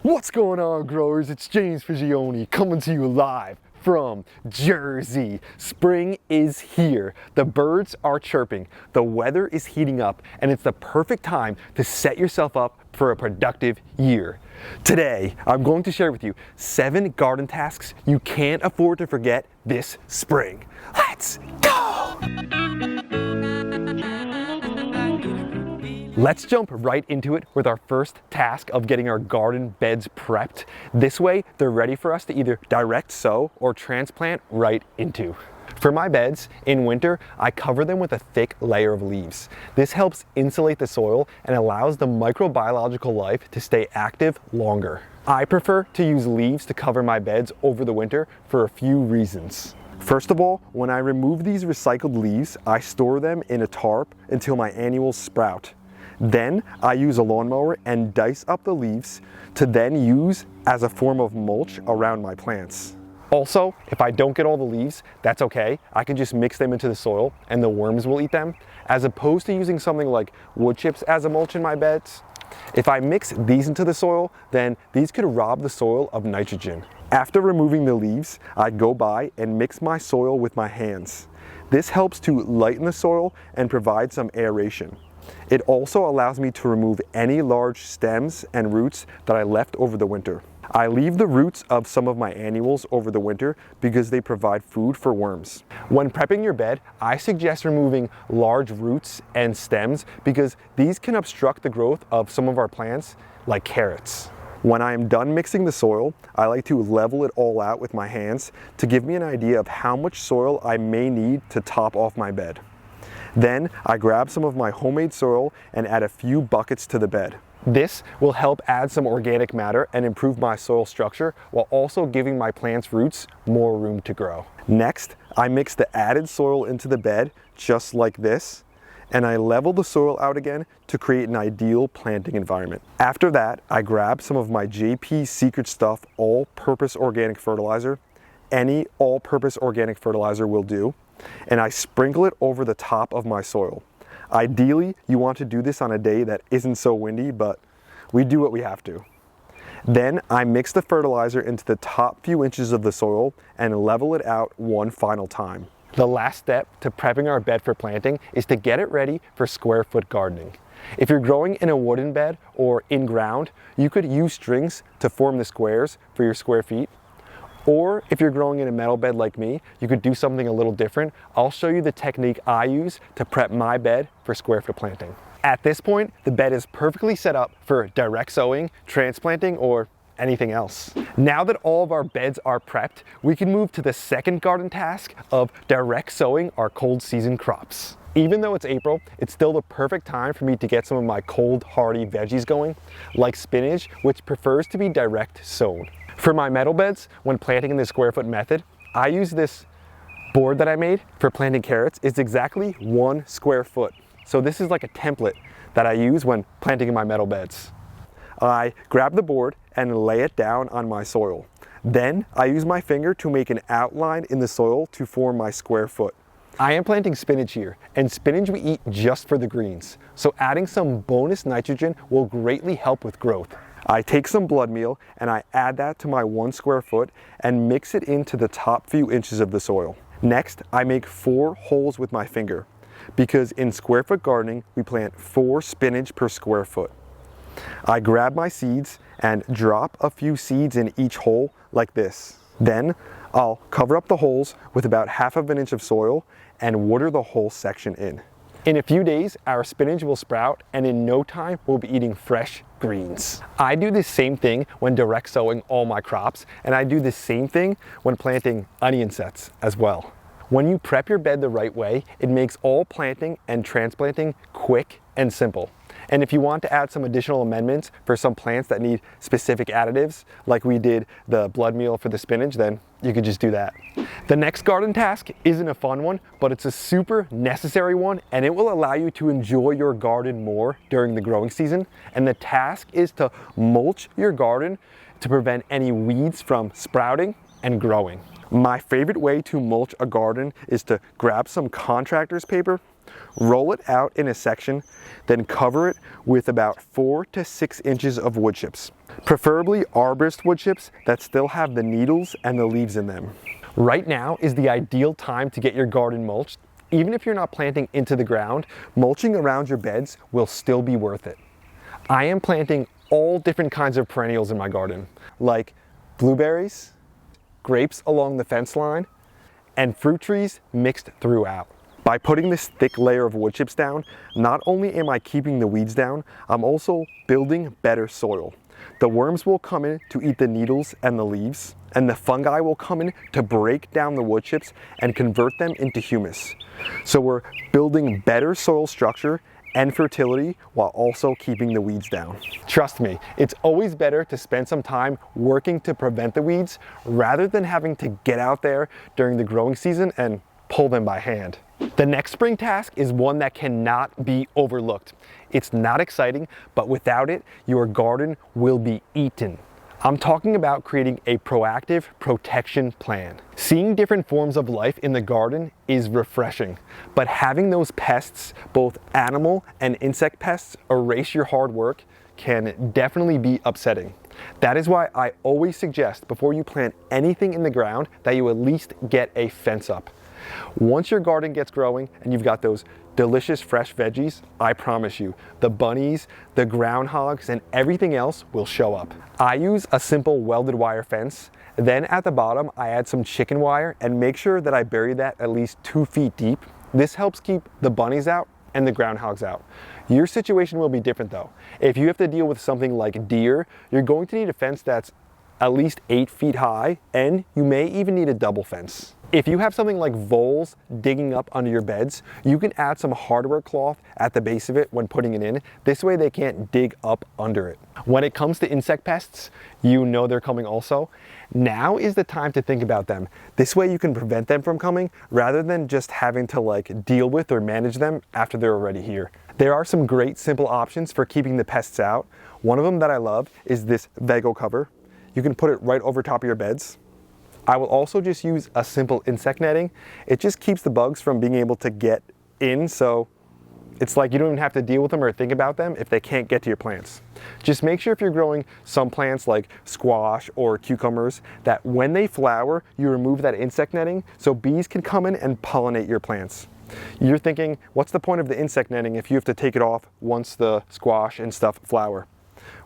What's going on, growers? It's James Figioni coming to you live from Jersey. Spring is here. The birds are chirping, the weather is heating up, and it's the perfect time to set yourself up for a productive year. Today, I'm going to share with you 7 garden tasks you can't afford to forget this spring. Let's go! Let's jump right into it with our first task of getting our garden beds prepped. This way, they're ready for us to either direct sow or transplant right into. For my beds, in winter, I cover them with a thick layer of leaves. This helps insulate the soil and allows the microbiological life to stay active longer. I prefer to use leaves to cover my beds over the winter for a few reasons. First of all, when I remove these recycled leaves, I store them in a tarp until my annuals sprout. Then I use a lawnmower and dice up the leaves to then use as a form of mulch around my plants. Also, if I don't get all the leaves, that's okay. I can just mix them into the soil and the worms will eat them, as opposed to using something like wood chips as a mulch in my beds. If I mix these into the soil, then these could rob the soil of nitrogen. After removing the leaves, I go by and mix my soil with my hands. This helps to lighten the soil and provide some aeration. It also allows me to remove any large stems and roots that I left over the winter. I leave the roots of some of my annuals over the winter because they provide food for worms. When prepping your bed, I suggest removing large roots and stems because these can obstruct the growth of some of our plants, like carrots. When I am done mixing the soil, I like to level it all out with my hands to give me an idea of how much soil I may need to top off my bed. Then I grab some of my homemade soil and add a few buckets to the bed. This will help add some organic matter and improve my soil structure while also giving my plant's roots more room to grow. Next, I mix the added soil into the bed just like this, and I level the soil out again to create an ideal planting environment. After that, I grab some of my JP Secret Stuff all-purpose organic fertilizer. Any all-purpose organic fertilizer will do, and I sprinkle it over the top of my soil. Ideally, you want to do this on a day that isn't so windy, but we do what we have to. Then I mix the fertilizer into the top few inches of the soil and level it out one final time. The last step to prepping our bed for planting is to get it ready for square foot gardening. If you're growing in a wooden bed or in ground, you could use strings to form the squares for your square feet. Or if you're growing in a metal bed like me, you could do something a little different. I'll show you the technique I use to prep my bed for square foot planting. At this point, the bed is perfectly set up for direct sowing, transplanting, or anything else. Now that all of our beds are prepped, we can move to the second garden task of direct sowing our cold season crops. Even though it's April, it's still the perfect time for me to get some of my cold hardy veggies going, like spinach, which prefers to be direct sown. For my metal beds, when planting in the square foot method, I use this board that I made for planting carrots. It's exactly 1 square foot. So this is like a template that I use when planting in my metal beds. I grab the board and lay it down on my soil. Then I use my finger to make an outline in the soil to form my square foot. I am planting spinach here, and spinach we eat just for the greens. So adding some bonus nitrogen will greatly help with growth. I take some blood meal and I add that to my 1 square foot and mix it into the top few inches of the soil. Next, I make 4 holes with my finger because in square foot gardening, we plant 4 spinach per square foot. I grab my seeds and drop a few seeds in each hole like this. Then I'll cover up the holes with about 1/2 inch of soil and water the whole section in. In a few days, our spinach will sprout, and in no time, we'll be eating fresh greens. I do the same thing when direct sowing all my crops, and I do the same thing when planting onion sets as well. When you prep your bed the right way, it makes all planting and transplanting quick and simple. And if you want to add some additional amendments for some plants that need specific additives, like we did the blood meal for the spinach, then you could just do that. The next garden task isn't a fun one, but it's a super necessary one, and it will allow you to enjoy your garden more during the growing season. And the task is to mulch your garden to prevent any weeds from sprouting and growing. My favorite way to mulch a garden is to grab some contractor's paper, roll it out in a section, then cover it with about 4 to 6 inches of wood chips. Preferably arborist wood chips that still have the needles and the leaves in them. Right now is the ideal time to get your garden mulched. Even if you're not planting into the ground, mulching around your beds will still be worth it. I am planting all different kinds of perennials in my garden, like blueberries, grapes along the fence line, and fruit trees mixed throughout. By putting this thick layer of wood chips down, not only am I keeping the weeds down, I'm also building better soil. The worms will come in to eat the needles and the leaves, and the fungi will come in to break down the wood chips and convert them into humus. So we're building better soil structure and fertility while also keeping the weeds down. Trust me, it's always better to spend some time working to prevent the weeds rather than having to get out there during the growing season and pull them by hand. The next spring task is one that cannot be overlooked. It's not exciting, but without it, your garden will be eaten. I'm talking about creating a proactive protection plan. Seeing different forms of life in the garden is refreshing, but having those pests, both animal and insect pests, erase your hard work can definitely be upsetting. That is why I always suggest before you plant anything in the ground that you at least get a fence up. Once your garden gets growing and you've got those delicious fresh veggies, I promise you, the bunnies, the groundhogs, and everything else will show up. I use a simple welded wire fence. Then at the bottom, I add some chicken wire and make sure that I bury that at least 2 feet deep. This helps keep the bunnies out and the groundhogs out. Your situation will be different though. If you have to deal with something like deer, you're going to need a fence that's at least 8 feet high, and you may even need a double fence. If you have something like voles digging up under your beds, you can add some hardware cloth at the base of it when putting it in. This way they can't dig up under it. When it comes to insect pests, you know they're coming also. Now is the time to think about them. This way you can prevent them from coming rather than just having to deal with or manage them after they're already here. There are some great simple options for keeping the pests out. One of them that I love is this Vego cover. You can put it right over top of your beds. I will also just use a simple insect netting. It just keeps the bugs from being able to get in, so it's like you don't even have to deal with them or think about them if they can't get to your plants. Just make sure if you're growing some plants like squash or cucumbers that when they flower, you remove that insect netting so bees can come in and pollinate your plants. You're thinking, what's the point of the insect netting if you have to take it off once the squash and stuff flower?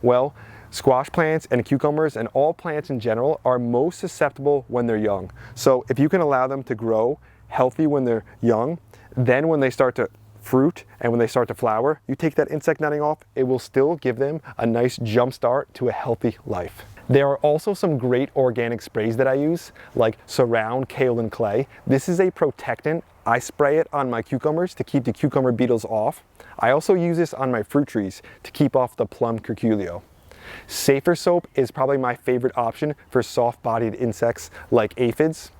Well, squash plants and cucumbers and all plants in general are most susceptible when they're young. So if you can allow them to grow healthy when they're young, then when they start to fruit and when they start to flower, you take that insect netting off, it will still give them a nice jump start to a healthy life. There are also some great organic sprays that I use, like Surround Kale and Clay. This is a protectant. I spray it on my cucumbers to keep the cucumber beetles off. I also use this on my fruit trees to keep off the plum curculio. Safer soap is probably my favorite option for soft-bodied insects like aphids.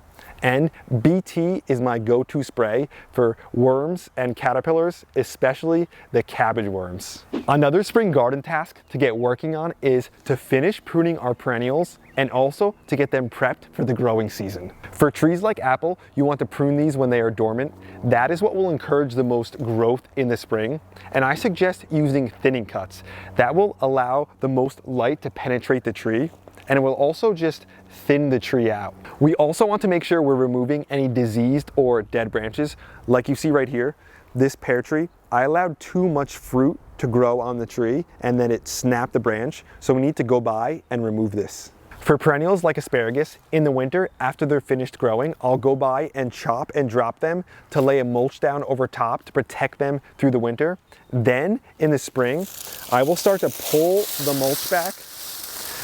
And BT is my go-to spray for worms and caterpillars, especially the cabbage worms. Another spring garden task to get working on is to finish pruning our perennials and also to get them prepped for the growing season. For trees like apple, you want to prune these when they are dormant. That is what will encourage the most growth in the spring. And I suggest using thinning cuts. That will allow the most light to penetrate the tree, and it will also just thin the tree out. We also want to make sure we're removing any diseased or dead branches. Like you see right here, this pear tree, I allowed too much fruit to grow on the tree and then it snapped the branch. So we need to go by and remove this. For perennials like asparagus, in the winter, after they're finished growing, I'll go by and chop and drop them to lay a mulch down over top to protect them through the winter. Then in the spring, I will start to pull the mulch back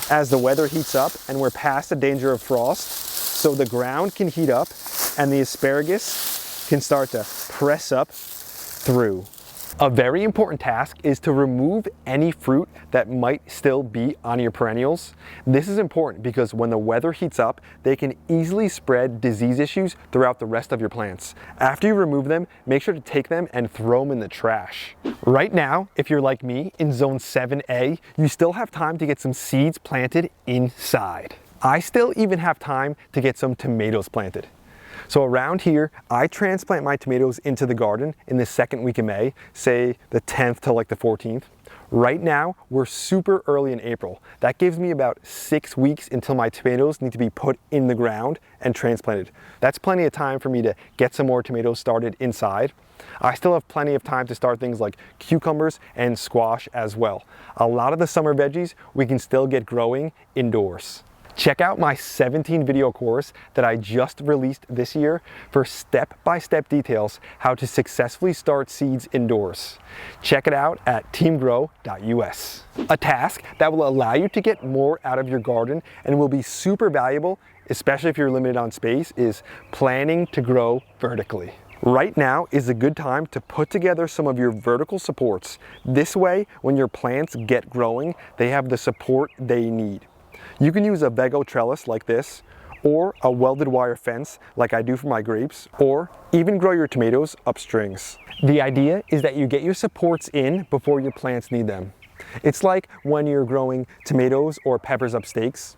as the weather heats up and we're past the danger of frost, so the ground can heat up and the asparagus can start to press up through. A very important task is to remove any fruit that might still be on your perennials. This is important because when the weather heats up, they can easily spread disease issues throughout the rest of your plants. After you remove them, make sure to take them and throw them in the trash. Right now, if you're like me in zone 7A, you still have time to get some seeds planted inside. I still even have time to get some tomatoes planted. So around here, I transplant my tomatoes into the garden in the second week of May, say the 10th to the 14th. Right now, we're super early in April. That gives me about 6 weeks until my tomatoes need to be put in the ground and transplanted. That's plenty of time for me to get some more tomatoes started inside. I still have plenty of time to start things like cucumbers and squash as well. A lot of the summer veggies we can still get growing indoors. Check out my 17 video course that I just released this year for step-by-step details how to successfully start seeds indoors. Check it out at teamgrow.us. A task that will allow you to get more out of your garden and will be super valuable, especially if you're limited on space, is planning to grow vertically. Right now is a good time to put together some of your vertical supports. This way, when your plants get growing, they have the support they need. You can use a Vego trellis like this, or a welded wire fence like I do for my grapes, or even grow your tomatoes up strings. The idea is that you get your supports in before your plants need them. It's like when you're growing tomatoes or peppers up stakes.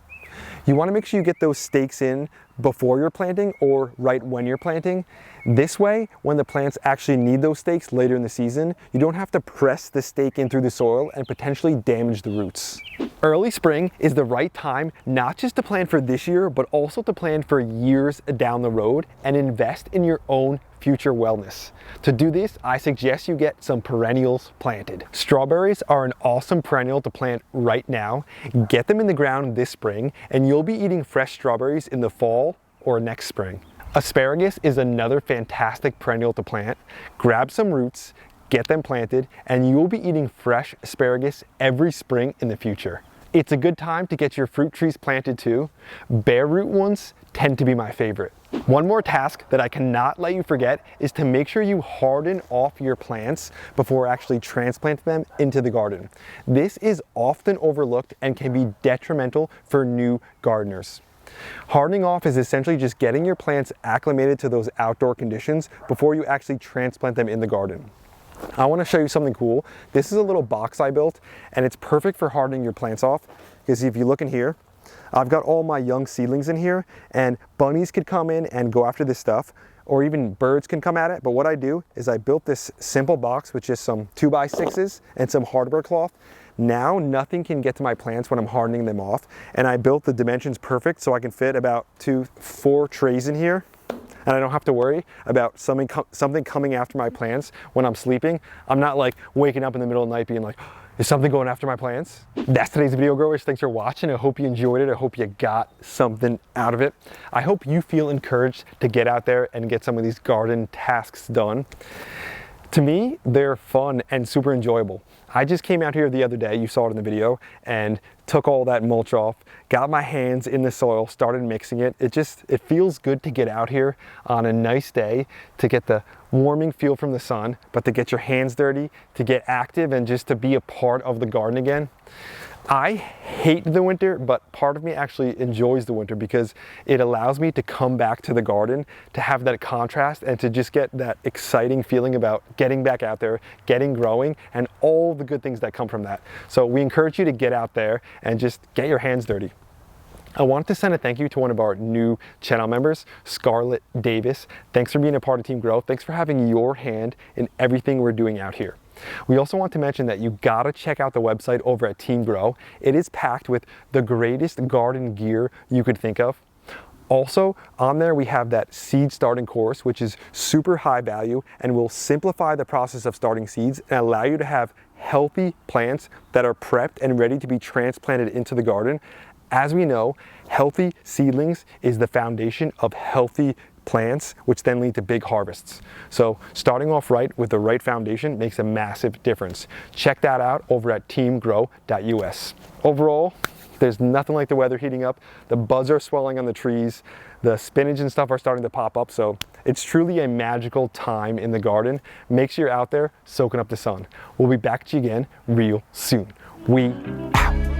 You want to make sure you get those stakes in before you're planting or right when you're planting. This way, when the plants actually need those stakes later in the season, you don't have to press the stake in through the soil and potentially damage the roots. Early spring is the right time not just to plan for this year, but also to plan for years down the road and invest in your own future wellness. To do this, I suggest you get some perennials planted. Strawberries are an awesome perennial to plant right now. Get them in the ground this spring and you'll be eating fresh strawberries in the fall or next spring. Asparagus is another fantastic perennial to plant. Grab some roots, get them planted, and you will be eating fresh asparagus every spring in the future. It's a good time to get your fruit trees planted too. Bare root ones tend to be my favorite. One more task that I cannot let you forget is to make sure you harden off your plants before actually transplanting them into the garden. This is often overlooked and can be detrimental for new gardeners. Hardening off is essentially just getting your plants acclimated to those outdoor conditions before you actually transplant them in the garden. I want to show you something cool. This is a little box I built and it's perfect for hardening your plants off, because if you look in here, I've got all my young seedlings in here, and bunnies could come in and go after this stuff, or even birds can come at it. But what I do is I built this simple box with just some 2x6s and some hardware cloth. Now nothing can get to my plants when I'm hardening them off, and I built the dimensions perfect so I can fit about 4 trays in here. And I don't have to worry about something coming after my plants when I'm sleeping. I'm not like waking up in the middle of the night being like, is something going after my plants? That's today's video, growers. Thanks for watching. I hope you enjoyed it. I hope you got something out of it. I hope you feel encouraged to get out there and get some of these garden tasks done. To me, they're fun and super enjoyable. I just came out here the other day, you saw it in the video, and took all that mulch off, got my hands in the soil, started mixing it. It feels good to get out here on a nice day, to get the warming feel from the sun, but to get your hands dirty, to get active, and just to be a part of the garden again. I hate the winter, but part of me actually enjoys the winter because it allows me to come back to the garden, to have that contrast and to just get that exciting feeling about getting back out there, getting growing, and all the good things that come from that. So we encourage you to get out there and just get your hands dirty. I want to send a thank you to one of our new channel members, Scarlett Davis. Thanks for being a part of Team Grow. Thanks for having your hand in everything we're doing out here. We also want to mention that you gotta check out the website over at Team Grow. It is packed with the greatest garden gear you could think of. Also, on there we have that seed starting course, which is super high value and will simplify the process of starting seeds and allow you to have healthy plants that are prepped and ready to be transplanted into the garden. As we know, healthy seedlings is the foundation of healthy plants, which then lead to big harvests. So starting off right with the right foundation makes a massive difference. Check that out over at teamgrow.us. Overall, there's nothing like the weather heating up. The buds are swelling on the trees. The spinach and stuff are starting to pop up. So it's truly a magical time in the garden. Make sure you're out there soaking up the sun. We'll be back to you again real soon. We out.